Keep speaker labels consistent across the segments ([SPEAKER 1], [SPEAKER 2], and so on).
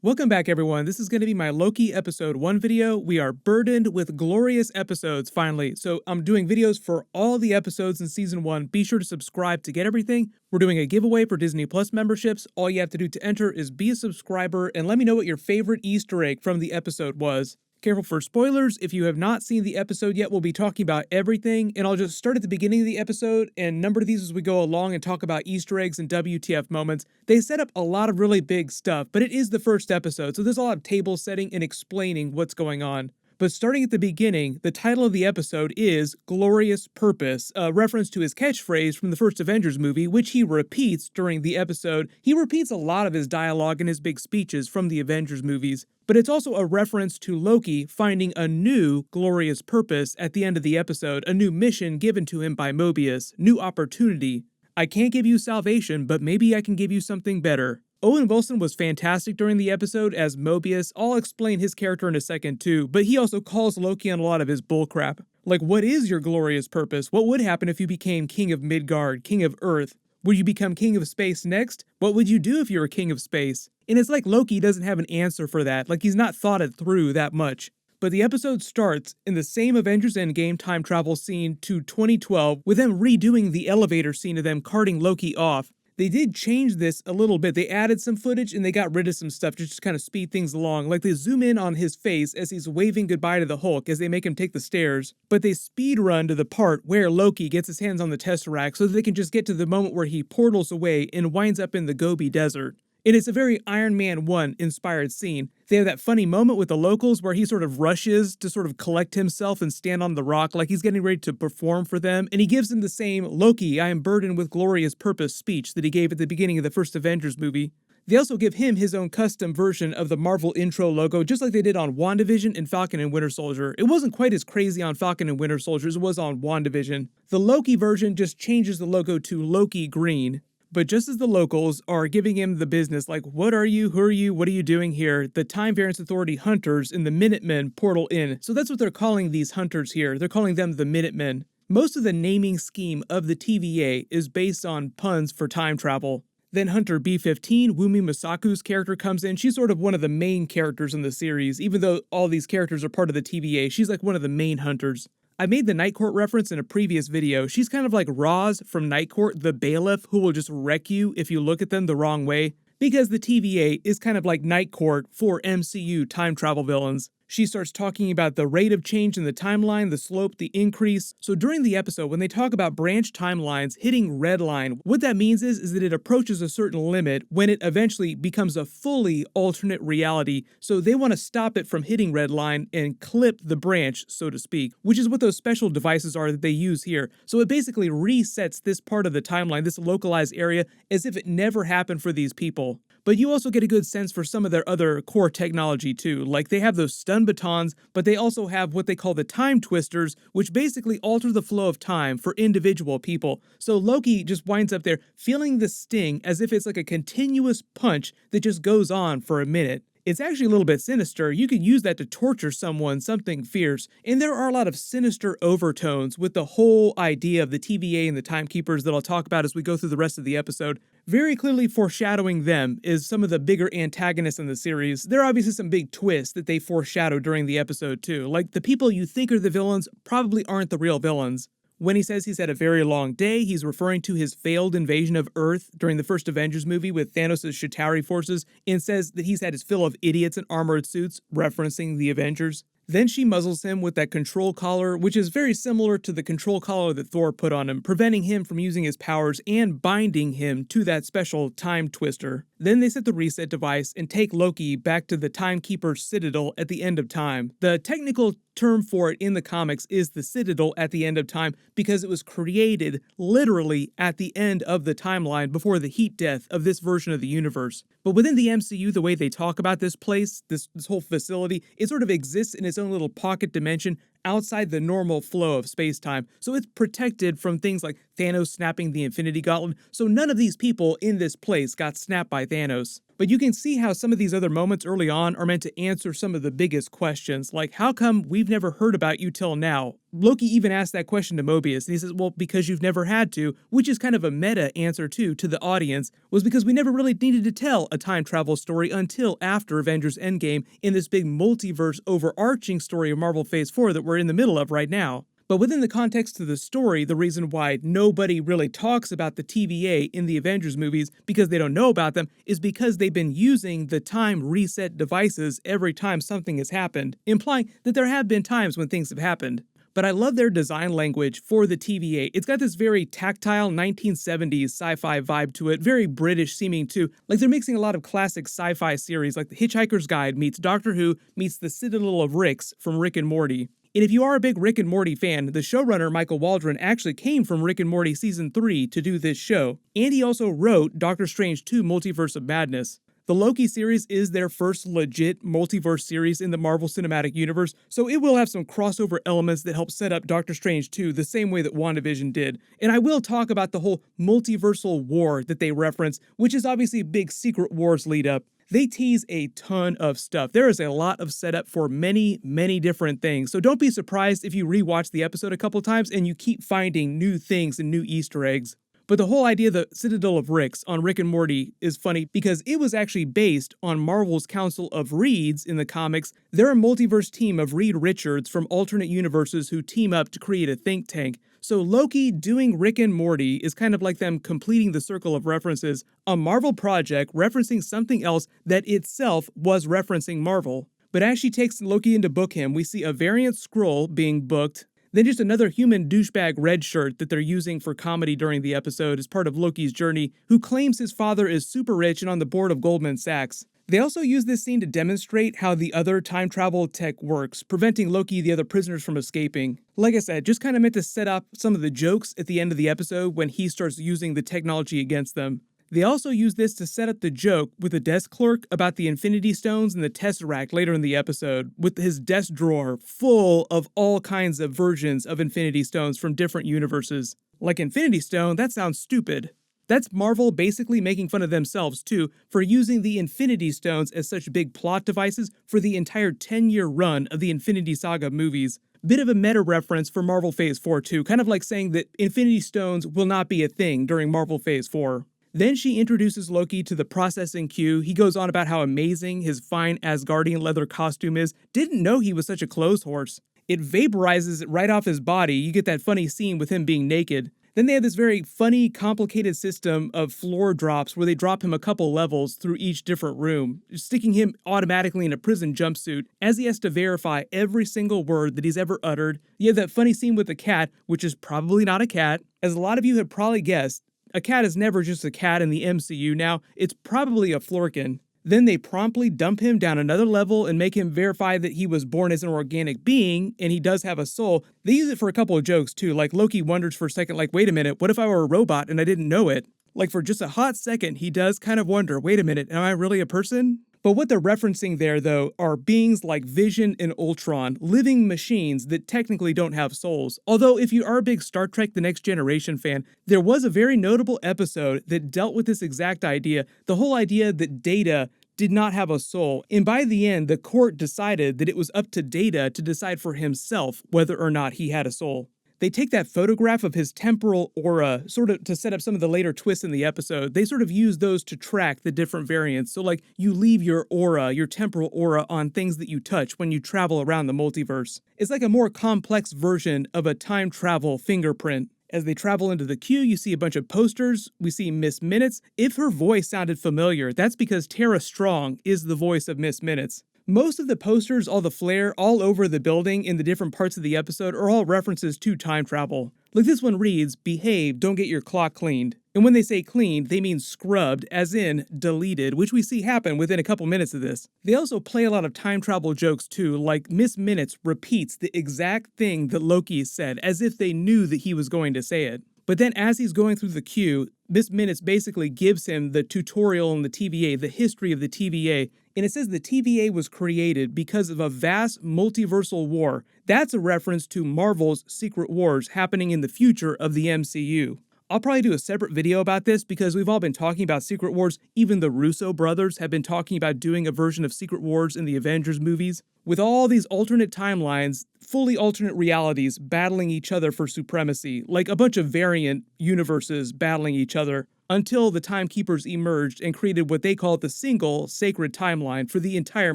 [SPEAKER 1] Welcome back, everyone. This is going to be my Loki episode 1 video. We are burdened with glorious episodes, finally. So I'm doing videos for all the episodes in season 1. Be sure to subscribe to get everything. We're doing a giveaway for Disney Plus memberships. All you have to do to enter is be a subscriber and let me know what your favorite Easter egg from the episode was. Careful for spoilers. If you have not seen the episode yet, we'll be talking about everything, and I'll just start at the beginning of the episode and number these as we go along and talk about Easter eggs and WTF moments. They set up a lot of really big stuff, but it is the first episode, so there's a lot of table setting and explaining what's going on. But starting at the beginning, the title of the episode is Glorious Purpose, a reference to his catchphrase from the first Avengers movie, which he repeats during the episode. He repeats a lot of his dialogue and his big speeches from the Avengers movies. But it's also a reference to Loki finding a new glorious purpose at the end of the episode, a new mission given to him by Mobius, new opportunity. I can't give you salvation, but maybe I can give you something better. Owen Wilson was fantastic during the episode as Mobius. I'll explain his character in a second too, but he also calls Loki on a lot of his bullcrap. Like, what is your glorious purpose? What would happen if you became King of Midgard, King of Earth? Would you become King of Space next? What would you do if you were King of Space? And it's like Loki doesn't have an answer for that, like he's not thought it through that much. But the episode starts in the same Avengers Endgame time travel scene to 2012 with them redoing the elevator scene of them carting Loki off. They did change this a little bit. They added some footage and they got rid of some stuff to just kind of speed things along. Like they zoom in on his face as he's waving goodbye to the Hulk as they make him take the stairs. But they speed run to the part where Loki gets his hands on the Tesseract so that they can just get to the moment where he portals away and winds up in the Gobi Desert. And it's a very Iron Man 1 inspired scene. They have that funny moment with the locals where he sort of rushes to sort of collect himself and stand on the rock like he's getting ready to perform for them. And he gives them the same Loki, I am burdened with glorious purpose speech that he gave at the beginning of the first Avengers movie. They also give him his own custom version of the Marvel intro logo, just like they did on Wandavision and Falcon and Winter Soldier. It wasn't quite as crazy on Falcon and Winter Soldier as it was on Wandavision. The Loki version just changes the logo to Loki Green. But just as the locals are giving him the business, like, what are you, who are you, what are you doing here, the Time Variance Authority hunters and the Minutemen portal in. So that's what they're calling these hunters here. They're calling them the Minutemen. Most of the naming scheme of the TVA is based on puns for time travel. Then Hunter B-15, Wumi Masaku's character, comes in. She's sort of one of the main characters in the series. Even though all these characters are part of the TVA, she's like one of the main hunters. I made the Night Court reference in a previous video. She's kind of like Roz from Night Court, the bailiff who will just wreck you if you look at them the wrong way. Because the TVA is kind of like Night Court for MCU time travel villains. She starts talking about the rate of change in the timeline, the slope, the increase. So during the episode, when they talk about branch timelines hitting red line, what that means is that it approaches a certain limit when it eventually becomes a fully alternate reality. So they want to stop it from hitting red line and clip the branch, so to speak, which is what those special devices are that they use here. So it basically resets this part of the timeline, this localized area, as if it never happened for these people. But you also get a good sense for some of their other core technology too. Like they have those stun batons, but they also have what they call the time twisters, which basically alter the flow of time for individual people. So Loki just winds up there feeling the sting as if it's like a continuous punch that just goes on for a minute. It's actually a little bit sinister. You could use that to torture someone, something fierce. And there are a lot of sinister overtones with the whole idea of the TVA and the Timekeepers that I'll talk about as we go through the rest of the episode. Very clearly foreshadowing them is some of the bigger antagonists in the series. There are obviously some big twists that they foreshadow during the episode too. Like the people you think are the villains probably aren't the real villains. When he says he's had a very long day, he's referring to his failed invasion of Earth during the first Avengers movie with Thanos' Chitauri forces, and says that he's had his fill of idiots in armored suits, referencing the Avengers. Then she muzzles him with that control collar, which is very similar to the control collar that Thor put on him, preventing him from using his powers and binding him to that special time twister. Then they set the reset device and take Loki back to the Timekeeper Citadel at the end of time. The technical term for it in the comics is the Citadel at the end of time because it was created literally at the end of the timeline before the heat death of this version of the universe. But within the MCU, the way they talk about this place, this whole facility, it sort of exists in its own little pocket dimension outside the normal flow of space-time. So it's protected from things like Thanos snapping the Infinity Gauntlet, so none of these people in this place got snapped by Thanos. But you can see how some of these other moments early on are meant to answer some of the biggest questions, like how come we've never heard about you till now? Loki even asked that question to Mobius, and he says, well, because you've never had to, which is kind of a meta answer too to the audience, was because we never really needed to tell a time travel story until after Avengers Endgame in this big multiverse overarching story of Marvel Phase 4 that we're in the middle of right now. But within the context of the story, the reason why nobody really talks about the TVA in the Avengers movies because they don't know about them is because they've been using the time reset devices every time something has happened, implying that there have been times when things have happened. But I love their design language for the TVA. It's got this very tactile 1970s sci-fi vibe to it, very British seeming too. Like they're mixing a lot of classic sci-fi series like The Hitchhiker's Guide meets Doctor Who meets The Citadel of Ricks from Rick and Morty. And if you are a big Rick and Morty fan, the showrunner Michael Waldron actually came from Rick and Morty Season 3 to do this show. And he also wrote Doctor Strange 2 Multiverse of Madness. The Loki series is their first legit multiverse series in the Marvel Cinematic Universe, so it will have some crossover elements that help set up Doctor Strange 2 the same way that Wandavision did. And I will talk about the whole multiversal war that they reference, which is obviously a big Secret Wars lead up. They tease a ton of stuff. There is a lot of setup for many, many different things. So don't be surprised if you rewatch the episode a couple times and you keep finding new things and new Easter eggs. But the whole idea of the Citadel of Ricks on Rick and Morty is funny because it was actually based on Marvel's Council of Reeds in the comics. They're a multiverse team of Reed Richards from alternate universes who team up to create a think tank. So Loki doing Rick and Morty is kind of like them completing the circle of references, a Marvel project referencing something else that itself was referencing Marvel. But as she takes Loki in to book him, we see a Variance scroll being booked, then just another human douchebag red shirt that they're using for comedy during the episode as part of Loki's journey, who claims his father is super rich and on the board of Goldman Sachs. They also use this scene to demonstrate how the other time travel tech works, preventing Loki and the other prisoners from escaping. Like I said, just kind of meant to set up some of the jokes at the end of the episode when he starts using the technology against them. They also use this to set up the joke with the desk clerk about the Infinity Stones and the Tesseract later in the episode, with his desk drawer full of all kinds of versions of Infinity Stones from different universes. Like Infinity Stone, that sounds stupid. That's Marvel basically making fun of themselves, too, for using the Infinity Stones as such big plot devices for the entire 10-year run of the Infinity Saga movies. Bit of a meta reference for Marvel Phase 4, too, kind of like saying that Infinity Stones will not be a thing during Marvel Phase 4. Then she introduces Loki to the processing queue. He goes on about how amazing his fine Asgardian leather costume is. Didn't know he was such a clothes horse. It vaporizes it right off his body. You get that funny scene with him being naked. Then they have this very funny, complicated system of floor drops where they drop him a couple levels through each different room, sticking him automatically in a prison jumpsuit as he has to verify every single word that he's ever uttered. You have that funny scene with the cat, which is probably not a cat. As a lot of you have probably guessed, a cat is never just a cat in the MCU now, it's probably a Florkin. Then they promptly dump him down another level and make him verify that he was born as an organic being, and he does have a soul. They use it for a couple of jokes too, like Loki wonders for a second, like, wait a minute, what if I were a robot and I didn't know it? Like for just a hot second, he does kind of wonder, wait a minute, am I really a person? But what they're referencing there, though, are beings like Vision and Ultron, living machines that technically don't have souls. Although, if you are a big Star Trek The Next Generation fan, there was a very notable episode that dealt with this exact idea, the whole idea that Data did not have a soul, and by the end, the court decided that it was up to Data to decide for himself whether or not he had a soul. They take that photograph of his temporal aura, sort of to set up some of the later twists in the episode. They sort of use those to track the different variants. So like you leave your aura, your temporal aura on things that you touch when you travel around the multiverse. It's like a more complex version of a time travel fingerprint. As they travel into the queue, you see a bunch of posters. We see Miss Minutes. If her voice sounded familiar, that's because Tara Strong is the voice of Miss Minutes. Most of the posters, all the flair, all over the building in the different parts of the episode are all references to time travel. Like this one reads, behave, don't get your clock cleaned. And when they say cleaned, they mean scrubbed, as in deleted, which we see happen within a couple minutes of this. They also play a lot of time travel jokes too, like Miss Minutes repeats the exact thing that Loki said, as if they knew that he was going to say it. But then as he's going through the queue, Miss Minutes basically gives him the tutorial on the TVA, the history of the TVA, and it says the TVA was created because of a vast multiversal war. That's a reference to Marvel's Secret Wars happening in the future of the MCU. I'll probably do a separate video about this because we've all been talking about Secret Wars. Even the Russo brothers have been talking about doing a version of Secret Wars in the Avengers movies. With all these alternate timelines, fully alternate realities battling each other for supremacy, like a bunch of variant universes battling each other, until the Timekeepers emerged and created what they call the single sacred timeline for the entire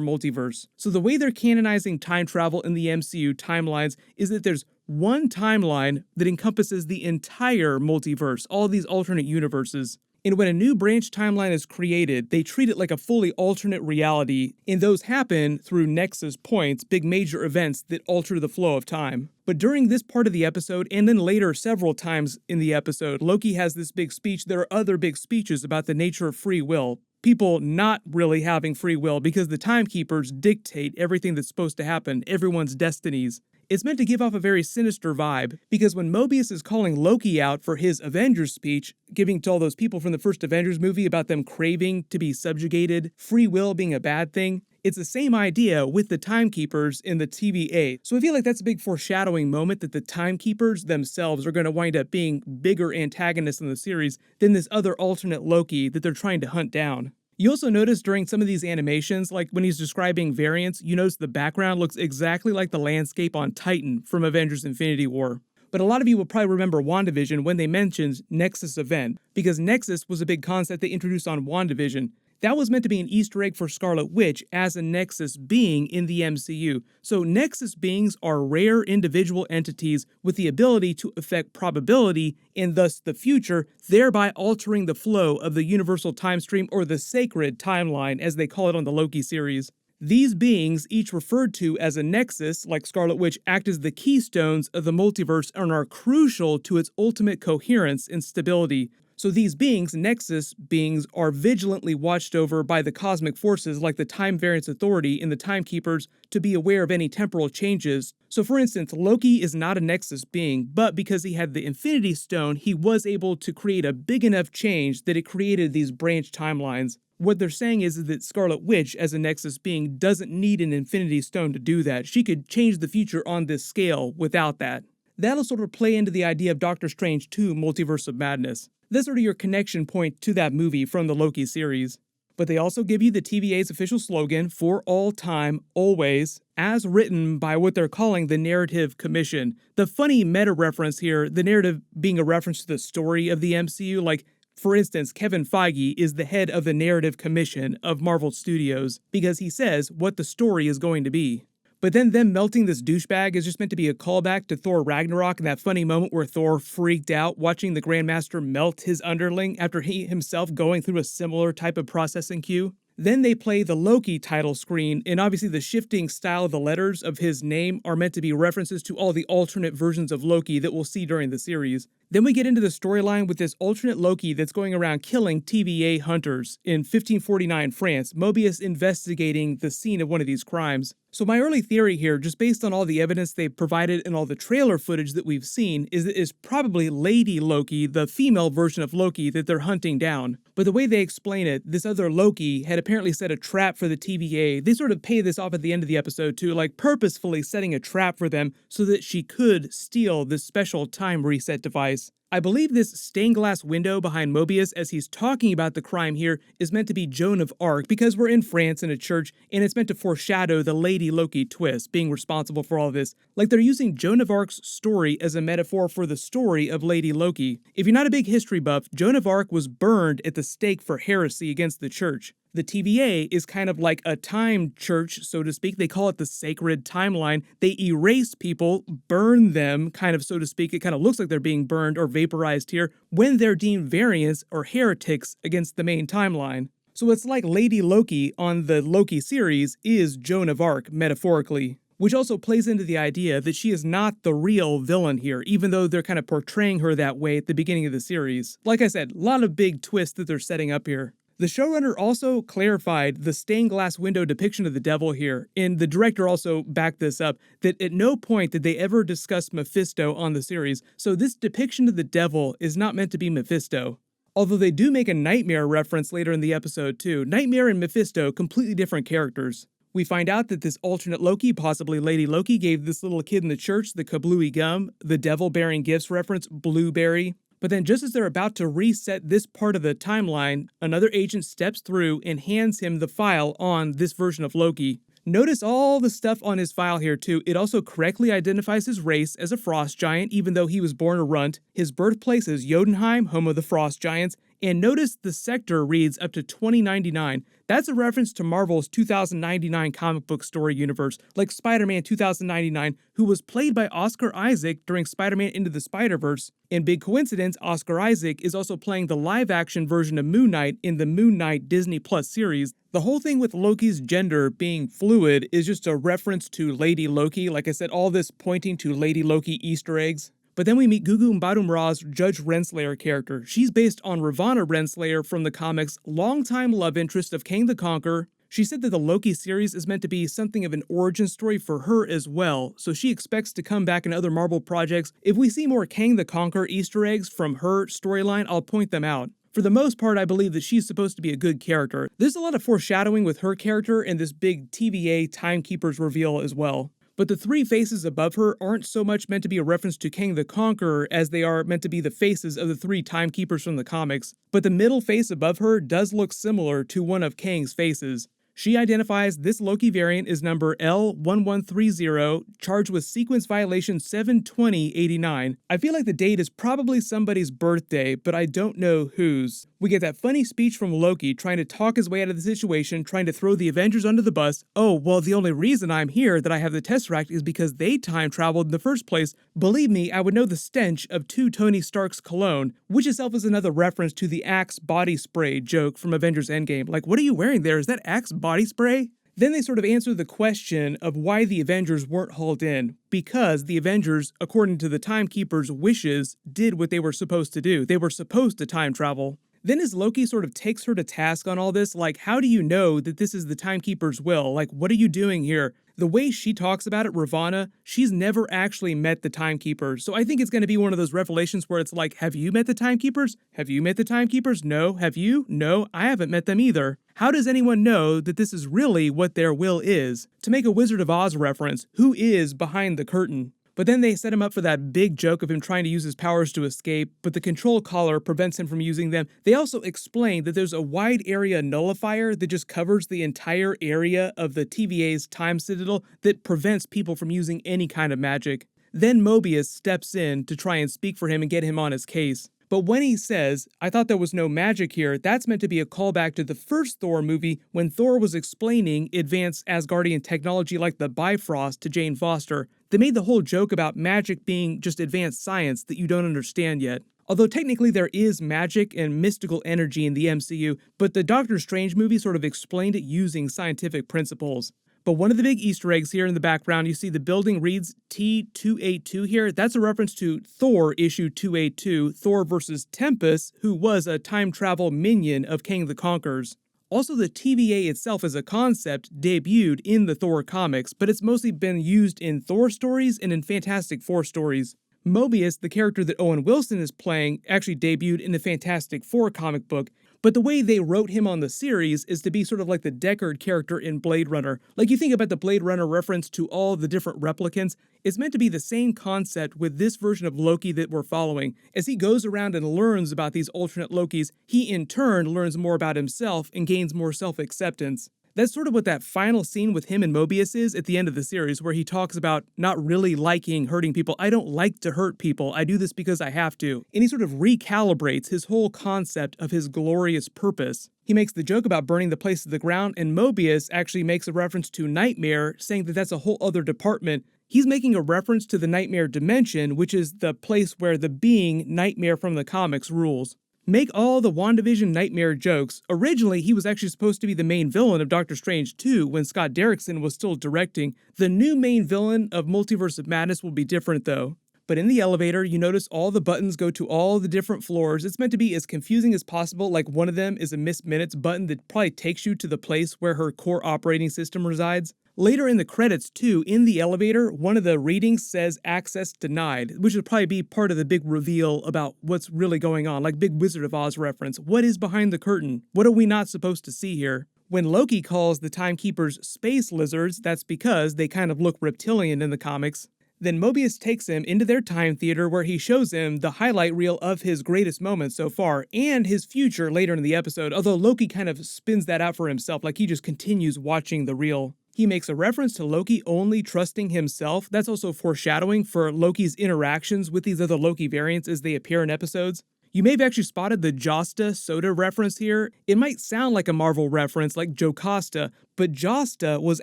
[SPEAKER 1] multiverse. So the way they're canonizing time travel in the MCU timelines is that there's one timeline that encompasses the entire multiverse, all these alternate universes. And when a new branch timeline is created, they treat it like a fully alternate reality, and those happen through Nexus points, big major events that alter the flow of time. But during this part of the episode, and then later several times in the episode, Loki has this big speech. There are other big speeches about the nature of free will. People not really having free will because the Timekeepers dictate everything that's supposed to happen, everyone's destinies. It's meant to give off a very sinister vibe, because when Mobius is calling Loki out for his Avengers speech, giving to all those people from the first Avengers movie about them craving to be subjugated, free will being a bad thing, it's the same idea with the Timekeepers in the TVA. So I feel like that's a big foreshadowing moment that the Timekeepers themselves are going to wind up being bigger antagonists in the series than this other alternate Loki that they're trying to hunt down. You also notice during some of these animations, like when he's describing Variance, you notice the background looks exactly like the landscape on Titan from Avengers Infinity War. But a lot of you will probably remember Wandavision when they mentioned Nexus event, because Nexus was a big concept they introduced on Wandavision. That was meant to be an Easter egg for Scarlet Witch as a Nexus being in the MCU. So Nexus beings are rare individual entities with the ability to affect probability and thus the future, thereby altering the flow of the universal time stream, or the sacred timeline as they call it on the Loki series. These beings, each referred to as a Nexus, like Scarlet Witch, act as the keystones of the multiverse and are crucial to its ultimate coherence and stability. So these beings, Nexus beings, are vigilantly watched over by the cosmic forces like the Time Variance Authority and the Timekeepers to be aware of any temporal changes. So for instance, Loki is not a Nexus being, but because he had the Infinity Stone, he was able to create a big enough change that it created these branch timelines. What they're saying is that Scarlet Witch, as a Nexus being, doesn't need an Infinity Stone to do that. She could change the future on this scale without that. That'll sort of play into the idea of Doctor Strange 2: Multiverse of Madness. That's sort of your connection point to that movie from the Loki series. But they also give you the TVA's official slogan, for all time, always, as written by what they're calling the Narrative Commission. The funny meta reference here, the narrative being a reference to the story of the MCU, like, for instance, Kevin Feige is the head of the Narrative Commission of Marvel Studios because he says what the story is going to be. But then them melting this douchebag is just meant to be a callback to Thor Ragnarok and that funny moment where Thor freaked out watching the Grandmaster melt his underling after he himself going through a similar type of processing queue. Then they play the Loki title screen, and obviously the shifting style of the letters of his name are meant to be references to all the alternate versions of Loki that we'll see during the series. Then we get into the storyline with this alternate Loki that's going around killing TVA hunters in 1549 France, Mobius investigating the scene of one of these crimes. So my early theory here, just based on all the evidence they've provided and all the trailer footage that we've seen, is that it's probably Lady Loki, the female version of Loki that they're hunting down. But the way they explain it, this other Loki had apparently set a trap for the TVA. They sort of pay this off at the end of the episode too, like purposefully setting a trap for them so that she could steal this special time reset device. I believe this stained glass window behind Mobius as he's talking about the crime here is meant to be Joan of Arc, because we're in France in a church, and it's meant to foreshadow the Lady Loki twist, being responsible for all of this. Like they're using Joan of Arc's story as a metaphor for the story of Lady Loki. If you're not a big history buff, Joan of Arc was burned at the stake for heresy against the church. The TVA is kind of like a time church, so to speak. They call it the sacred timeline. They erase people, burn them, kind of, so to speak. It kind of looks like they're being burned or vaporized here when they're deemed variants or heretics against the main timeline. So it's like Lady Loki on the Loki series is Joan of Arc, metaphorically. Which also plays into the idea that she is not the real villain here, even though they're kind of portraying her that way at the beginning of the series. Like I said, a lot of big twists that they're setting up here. The showrunner also clarified the stained glass window depiction of the devil here, and the director also backed this up, that at no point did they ever discuss Mephisto on the series, so this depiction of the devil is not meant to be Mephisto. Although they do make a Nightmare reference later in the episode too. Nightmare and Mephisto, completely different characters. We find out that this alternate Loki, possibly Lady Loki, gave this little kid in the church the kablooey gum, the devil bearing gifts reference, blueberry. But then just as they're about to reset this part of the timeline, another agent steps through and hands him the file on this version of Loki. Notice all the stuff on his file here too. It also correctly identifies his race as a frost giant, even though he was born a runt. His birthplace is Jotunheim, home of the frost giants. And notice the sector reads up to 2099. That's a reference to Marvel's 2099 comic book story universe, like Spider-Man 2099, who was played by Oscar Isaac during Spider-Man Into the Spider-Verse. And big coincidence, Oscar Isaac is also playing the live-action version of Moon Knight in the Moon Knight Disney Plus series. The whole thing with Loki's gender being fluid is just a reference to Lady Loki. Like I said, all this pointing to Lady Loki Easter eggs. But then we meet Gugu Mbatha-Ra's Judge Renslayer character. She's based on Ravonna Renslayer from the comics, longtime love interest of Kang the Conqueror. She said that the Loki series is meant to be something of an origin story for her as well, so she expects to come back in other Marvel projects. If we see more Kang the Conqueror Easter eggs from her storyline, I'll point them out. For the most part, I believe that she's supposed to be a good character. There's a lot of foreshadowing with her character in this big TVA Timekeepers reveal as well. But the three faces above her aren't so much meant to be a reference to Kang the Conqueror as they are meant to be the faces of the three Timekeepers from the comics. But the middle face above her does look similar to one of Kang's faces. She identifies this Loki variant is number L1130, charged with sequence violation 72089. I feel like the date is probably somebody's birthday, but I don't know whose. We get that funny speech from Loki trying to talk his way out of the situation, trying to throw the Avengers under the bus. Oh, well, the only reason I'm here, that I have the Tesseract, is because they time traveled in the first place. Believe me, I would know the stench of two Tony Stark's cologne, which itself is another reference to the Axe body spray joke from Avengers Endgame. Like, what are you wearing there? Is that Axe body spray? Then they sort of answer the question of why the Avengers weren't hauled in. Because the Avengers, according to the Timekeeper's wishes, did what they were supposed to do. They were supposed to time travel. Then as Loki sort of takes her to task on all this, like, how do you know that this is the Timekeeper's will? Like, what are you doing here? The way she talks about it, Ravonna, she's never actually met the Timekeepers. So I think it's going to be one of those revelations where it's like, have you met the Timekeepers? Have you met the Timekeepers? No. Have you? No, I haven't met them either. How does anyone know that this is really what their will is? To make a Wizard of Oz reference, who is behind the curtain? But then they set him up for that big joke of him trying to use his powers to escape, but the control collar prevents him from using them. They also explain that there's a wide area nullifier that just covers the entire area of the TVA's time citadel that prevents people from using any kind of magic. Then Mobius steps in to try and speak for him and get him on his case. But when he says, I thought there was no magic here, that's meant to be a callback to the first Thor movie when Thor was explaining advanced Asgardian technology like the Bifrost to Jane Foster. They made the whole joke about magic being just advanced science that you don't understand yet. Although technically there is magic and mystical energy in the MCU, but the Doctor Strange movie sort of explained it using scientific principles. But one of the big Easter eggs here in the background, you see the building reads T282 here. That's a reference to Thor issue 282, Thor versus Tempest, who was a time travel minion of Kang the Conqueror's. Also, the TVA itself as a concept debuted in the Thor comics, but it's mostly been used in Thor stories and in Fantastic Four stories. Mobius, the character that Owen Wilson is playing, actually debuted in the Fantastic Four comic book, but the way they wrote him on the series is to be sort of like the Deckard character in Blade Runner. Like you think about the Blade Runner reference to all the different replicants, it's meant to be the same concept with this version of Loki that we're following. As he goes around and learns about these alternate Lokis, he in turn learns more about himself and gains more self-acceptance. That's sort of what that final scene with him and Mobius is at the end of the series, where he talks about not really liking hurting people. I don't like to hurt people. I do this because I have to. And he sort of recalibrates his whole concept of his glorious purpose. He makes the joke about burning the place to the ground, and Mobius actually makes a reference to Nightmare, saying that that's a whole other department. He's making a reference to the Nightmare dimension, which is the place where the being Nightmare from the comics rules. Make all the Wandavision Nightmare jokes. Originally, he was actually supposed to be the main villain of Doctor Strange 2 when Scott Derrickson was still directing. The new main villain of Multiverse of Madness will be different though. But in the elevator, you notice all the buttons go to all the different floors. It's meant to be as confusing as possible, like one of them is a Miss Minutes button that probably takes you to the place where her core operating system resides. Later in the credits too, in the elevator, one of the readings says access denied, which would probably be part of the big reveal about what's really going on, like big Wizard of Oz reference. What is behind the curtain? What are we not supposed to see here? When Loki calls the Timekeepers space lizards, that's because they kind of look reptilian in the comics. Then Mobius takes him into their time theater where he shows him the highlight reel of his greatest moments so far and his future later in the episode, although Loki kind of spins that out for himself, like he just continues watching the reel. He makes a reference to Loki only trusting himself. That's also foreshadowing for Loki's interactions with these other Loki variants as they appear in episodes. You may have actually spotted the Josta soda reference here. It might sound like a Marvel reference like Jocasta, but Josta was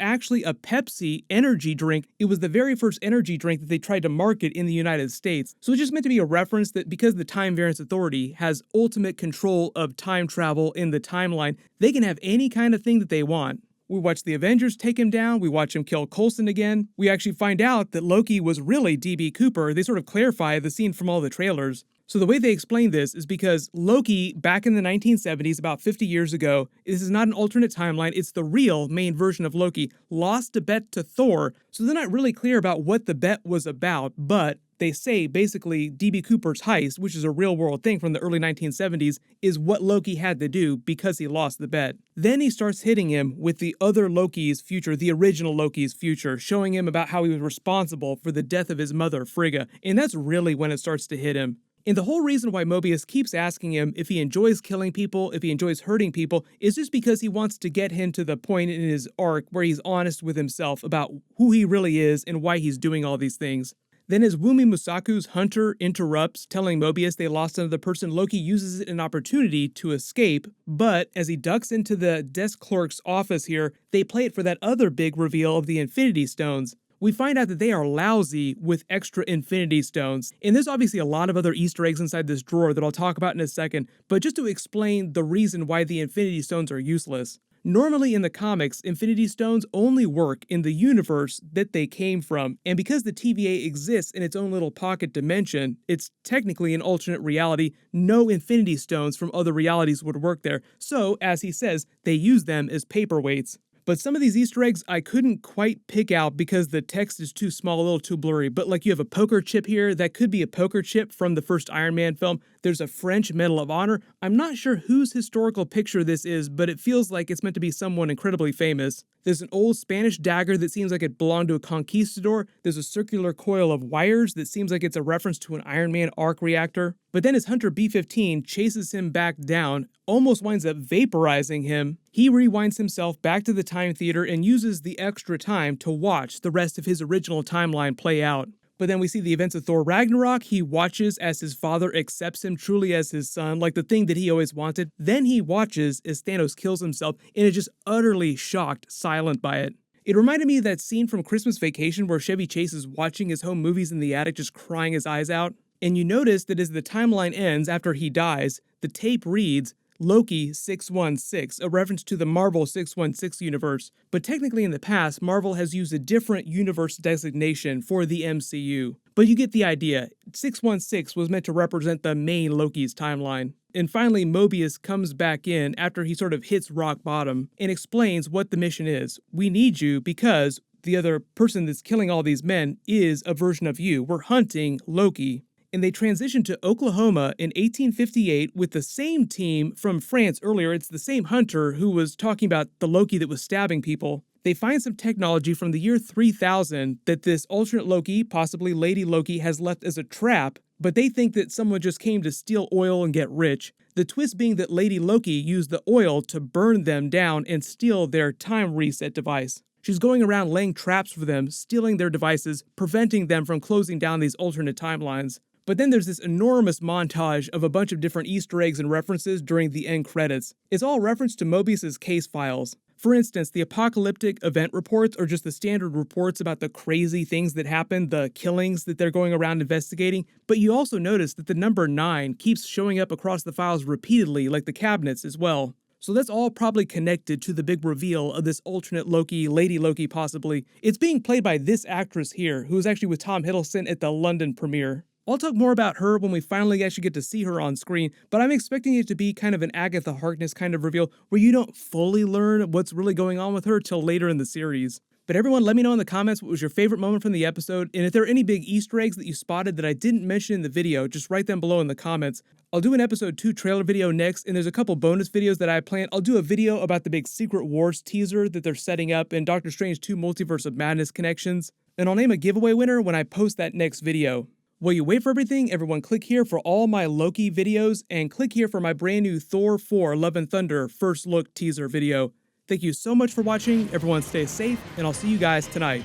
[SPEAKER 1] actually a Pepsi energy drink. It was the very first energy drink that they tried to market in the United States. So it's just meant to be a reference that because the Time Variance Authority has ultimate control of time travel in the timeline, they can have any kind of thing that they want. We watch the Avengers take him down, we watch him kill Coulson again. We actually find out that Loki was really D.B. Cooper. They sort of clarify the scene from all the trailers. So the way they explain this is because Loki, back in the 1970s, about 50 years ago, this is not an alternate timeline, it's the real main version of Loki, lost a bet to Thor, so they're not really clear about what the bet was about, but they say basically D.B. Cooper's heist, which is a real-world thing from the early 1970s, is what Loki had to do because he lost the bet. Then he starts hitting him with the other Loki's future, the original Loki's future, showing him about how he was responsible for the death of his mother, Frigga, and that's really when it starts to hit him. And the whole reason why Mobius keeps asking him if he enjoys killing people, if he enjoys hurting people, is just because he wants to get him to the point in his arc where he's honest with himself about who he really is and why he's doing all these things. Then as Wumi Musaku's Hunter interrupts, telling Mobius they lost another person, Loki uses it as an opportunity to escape, but as he ducks into the desk clerk's office here, they play it for that other big reveal of the Infinity Stones. We find out that they are lousy with extra Infinity Stones. And there's obviously a lot of other Easter eggs inside this drawer that I'll talk about in a second, but just to explain the reason why the Infinity Stones are useless. Normally in the comics, Infinity Stones only work in the universe that they came from, and because the TVA exists in its own little pocket dimension, it's technically an alternate reality. No Infinity Stones from other realities would work there, so, as he says, they use them as paperweights. But some of these Easter eggs I couldn't quite pick out because the text is too small, a little too blurry. But like you have a poker chip here, that could be a poker chip from the first Iron Man film. There's a French Medal of Honor. I'm not sure whose historical picture this is, but it feels like it's meant to be someone incredibly famous. There's an old Spanish dagger that seems like it belonged to a conquistador. There's a circular coil of wires that seems like it's a reference to an Iron Man arc reactor. But then as Hunter B-15 chases him back down, almost winds up vaporizing him, he rewinds himself back to the time theater and uses the extra time to watch the rest of his original timeline play out. But then we see the events of Thor Ragnarok. He watches as his father accepts him truly as his son, like the thing that he always wanted. Then he watches as Thanos kills himself and is just utterly shocked, silent by it. It reminded me of that scene from Christmas Vacation where Chevy Chase is watching his home movies in the attic just crying his eyes out. And you notice that as the timeline ends after he dies, the tape reads, Loki 616, a reference to the Marvel 616 universe. But technically in the past, Marvel has used a different universe designation for the MCU. But you get the idea. 616 was meant to represent the main Loki's timeline. And finally, Mobius comes back in after he sort of hits rock bottom and explains what the mission is. We need you because the other person that's killing all these men is a version of you. We're hunting Loki. And they transition to Oklahoma in 1858 with the same team from France earlier. It's the same hunter who was talking about the Loki that was stabbing people. They find some technology from the year 3000 that this alternate Loki, possibly Lady Loki, has left as a trap, but they think that someone just came to steal oil and get rich. The twist being that Lady Loki used the oil to burn them down and steal their time reset device. She's going around laying traps for them, stealing their devices, preventing them from closing down these alternate timelines. But then there's this enormous montage of a bunch of different Easter eggs and references during the end credits. It's all reference to Mobius's case files. For instance, the apocalyptic event reports are just the standard reports about the crazy things that happened, the killings that they're going around investigating, but you also notice that the number 9 keeps showing up across the files repeatedly, like the cabinets as well. So that's all probably connected to the big reveal of this alternate Loki, Lady Loki possibly. It's being played by this actress here, who was actually with Tom Hiddleston at the London premiere. I'll talk more about her when we finally actually get to see her on screen, but I'm expecting it to be kind of an Agatha Harkness kind of reveal where you don't fully learn what's really going on with her till later in the series. But everyone, let me know in the comments what was your favorite moment from the episode, and if there are any big Easter eggs that you spotted that I didn't mention in the video, just write them below in the comments. I'll do an episode 2 trailer video next, and there's a couple bonus videos that I planned. I'll do a video about the big Secret Wars teaser that they're setting up in Doctor Strange 2 Multiverse of Madness connections. and I'll name a giveaway winner when I post that next video. While you wait for everything, everyone click here for all my Loki videos, and click here for my brand new Thor 4 Love and Thunder first look teaser video. Thank you so much for watching, everyone stay safe, and I'll see you guys tonight.